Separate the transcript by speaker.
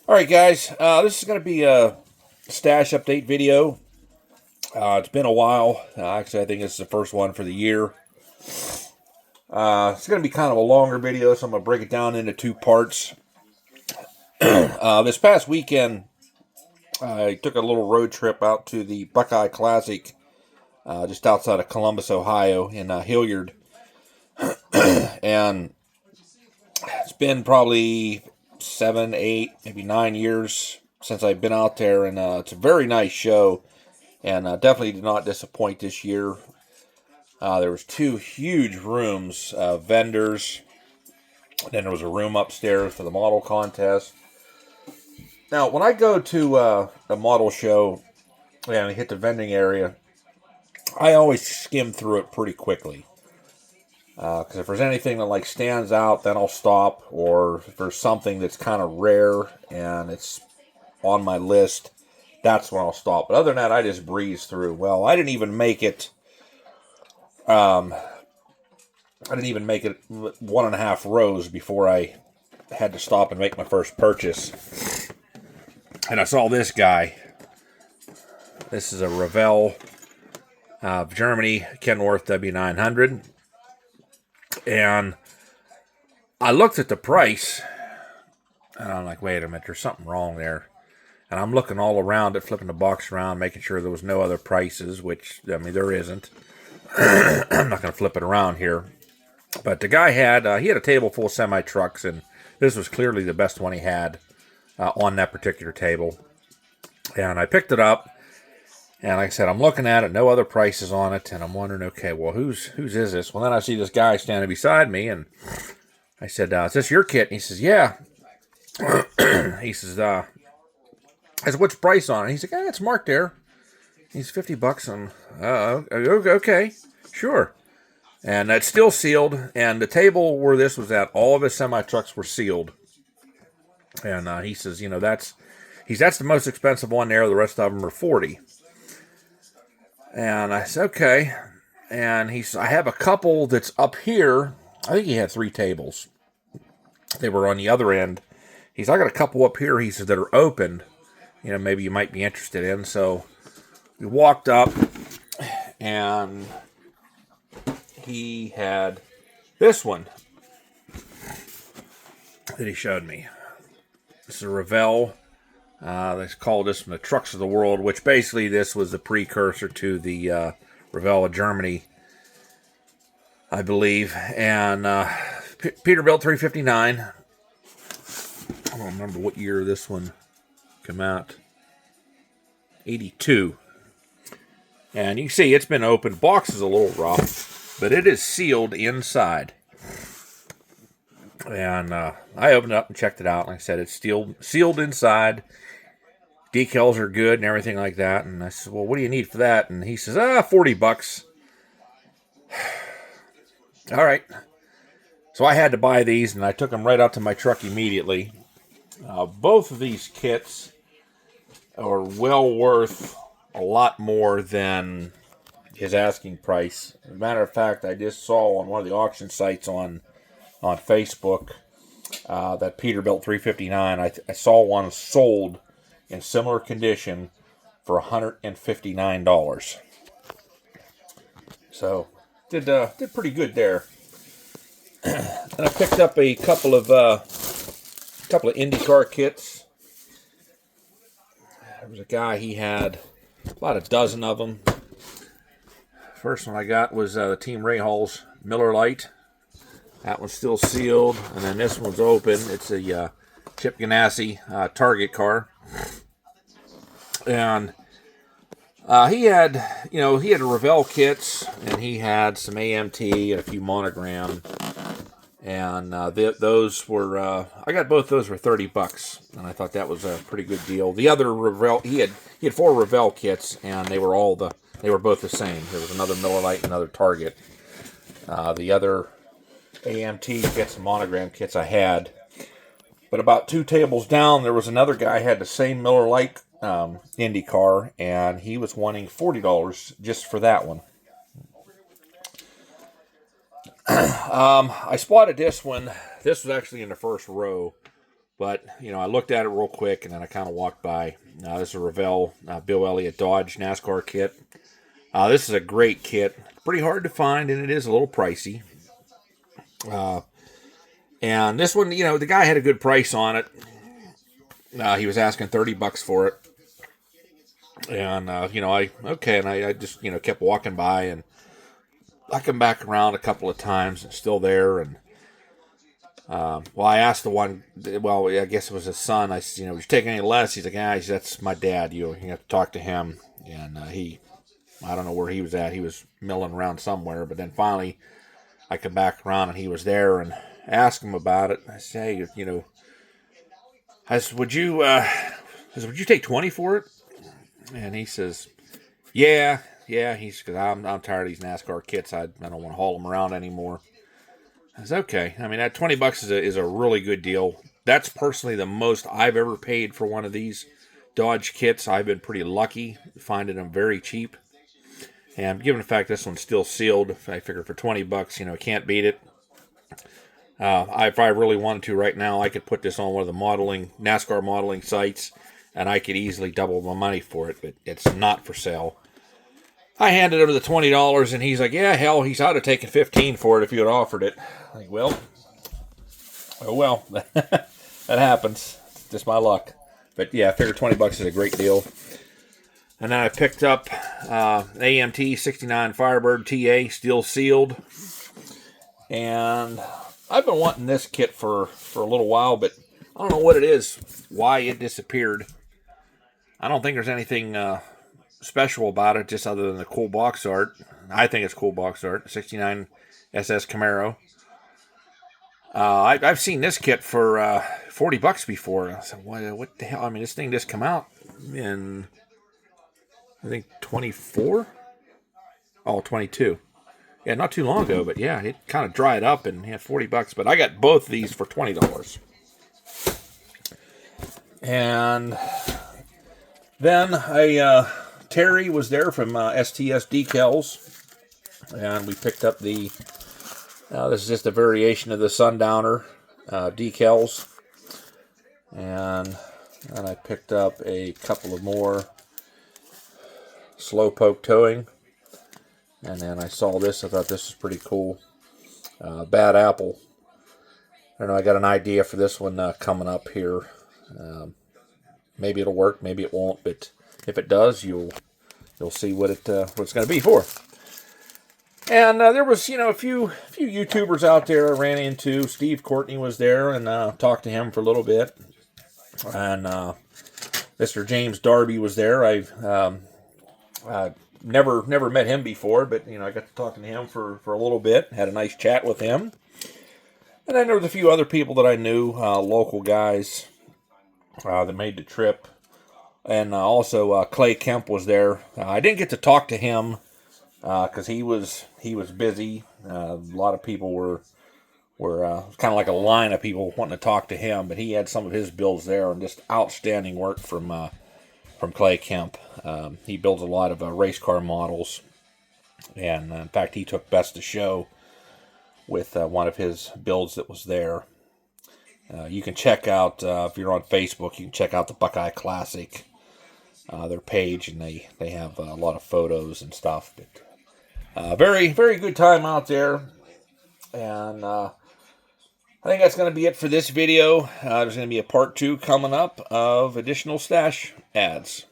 Speaker 1: All right, guys. This is going to be a stash update video. It's been a while. Actually, I think this is the first one for the year. It's going to be kind of a longer video, so I'm going to break it down into two parts. This past weekend, I took a little road trip out to the Buckeye Classic, just outside of Columbus, Ohio, in Hilliard. And it's been probably 7, 8, maybe 9 years since I've been out there, and it's a very nice show, and definitely did not disappoint this year. There was two huge rooms, vendors, and then there was a room upstairs for the model contest. Now, when I go to a model show and I hit the vending area, I always skim through it pretty quickly. Because if there's anything that stands out, then I'll stop. Or if there's something that's kind of rare and it's on my list, that's when I'll stop. But other than that, I just breeze through. Well, I didn't even make it. I didn't even make it 1.5 rows before I had to stop and make my first purchase. And I saw this guy. This is a Revell of Germany Kenworth W900. And I looked at the price, and I'm like, wait a minute, there's something wrong there. And I'm looking all around it, flipping the box around, making sure there was no other prices, which, there isn't. I'm not going to flip it around here. But the guy had a table full of semi-trucks, and this was clearly the best one he had on that particular table. And I picked it up, and like I said, I'm looking at it, no other prices on it, and I'm wondering, okay, well, whose is this? Well, then I see this guy standing beside me, and I said, is this your kit? And he says, yeah. He says, I said, what's the price on it? He's like, it's marked there. He's $50. And okay, sure. And that's still sealed, and the table where this was at, all of his semi-trucks were sealed. And he says, that's the most expensive one there. The rest of them are $40. And I said, okay. And he said, I have a couple that's up here. I think he had 3 tables. They were on the other end. He said, I got a couple up here, he says, that are opened. Maybe you might be interested in. So we walked up, and he had this one that he showed me. This is a Revell. They call this from the Trucks of the World, which basically this was the precursor to the Revell of Germany, I believe. And Peterbilt 359. I don't remember what year this one came out. 82. And you can see it's been opened. Box is a little rough, but it is sealed inside. And I opened it up and checked it out. Like I said, it's still sealed inside. Decals are good and everything like that. And I said, well, what do you need for that? And he says, $40. All right. So I had to buy these, and I took them right out to my truck immediately. Both of these kits are well worth a lot more than his asking price. As a matter of fact, I just saw on one of the auction sites on Facebook that Peterbilt 359. I saw one sold in similar condition for $159. So did pretty good there. And I picked up a couple of IndyCar kits. There was a guy, he had about a dozen of them. First one I got was the Team Rahals Miller Lite. That one's still sealed, and then this one's open. It's a Chip Ganassi Target car. And he had a Revell kits, and he had some AMT and a few Monogram. And those were, I got both those for $30, and I thought that was a pretty good deal. The other Revell, he had 4 Revell kits, and they were both the same. There was another Miller Lite and another Target. The other AMT kits and Monogram kits I had. But about 2 tables down, there was another guy who had the same Miller Lite IndyCar, and he was wanting $40 just for that one. I spotted this one. This was actually in the first row. But, you know, I looked at it real quick, and then I kind of walked by. This is a Revell Bill Elliott Dodge NASCAR kit. This is a great kit. Pretty hard to find, and it is a little pricey. And this one, you know, the guy had a good price on it. He was asking $30 for it. And, you know, I just, you know, kept walking by, and I come back around a couple of times, and still there. And, well, I asked the one, well, I guess it was his son. I said, you know, would you take any less? He's like, yeah, that's my dad. You have to talk to him. And I don't know where he was at. He was milling around somewhere. But then finally, I come back around, and he was there, and asked him about it. I said, hey, you know, would you take 20 for it? And he says, yeah. He's because I'm tired of these NASCAR kits. I don't want to haul them around anymore. I said, okay. I mean, that $20 is a really good deal. That's personally the most I've ever paid for one of these Dodge kits. I've been pretty lucky finding them very cheap. And given the fact this one's still sealed, I figure for $20, you know, can't beat it. If I really wanted to right now, I could put this on one of the NASCAR modeling sites, and I could easily double my money for it, but it's not for sale. I handed him the $20, and he's like, yeah, hell, he's out of taking $15 for it if you had offered it. I'm like, well, oh well, that happens. It's just my luck. But yeah, I figured $20 is a great deal. And then I picked up AMT 69 Firebird TA, still sealed. And I've been wanting this kit for a little while, but I don't know what it is, why it disappeared. I don't think there's anything special about it, just other than the cool box art. I think it's cool box art. 69 SS Camaro. I've seen this kit for $40 before. I said, what the hell? I mean, this thing just come out in, I think, 24? Oh, 22. Yeah, not too long ago, but yeah, it kind of dried up and had $40. But I got both these for $20. And then Terry was there from STS Decals, and we picked up this is just a variation of the Sundowner decals. And then I picked up a couple of more Slowpoke towing. And then I saw this. I thought this was pretty cool. Bad Apple. I don't know. I got an idea for this one coming up here. Maybe it'll work. Maybe it won't. But if it does, you'll see what it's going to be for. And there was, you know, a few YouTubers out there I ran into. Steve Courtney was there, and talked to him for a little bit. And Mr. James Darby was there. I've never met him before, but you know, I got to talking to him for a little bit. Had a nice chat with him. And then there was a few other people that I knew, local guys that made the trip. And also Clay Kemp was there. I didn't get to talk to him because he was busy. A lot of people were kind of like a line of people wanting to talk to him, but he had some of his builds there, and just outstanding work from Clay Kemp. He builds a lot of race car models, and in fact, he took Best of Show with one of his builds that was there. You can check out, if you're on Facebook, you can check out the Buckeye Classic, their page, and they have a lot of photos and stuff. But very, very good time out there. And I think that's going to be it for this video. There's going to be a part 2 coming up of additional stash ads.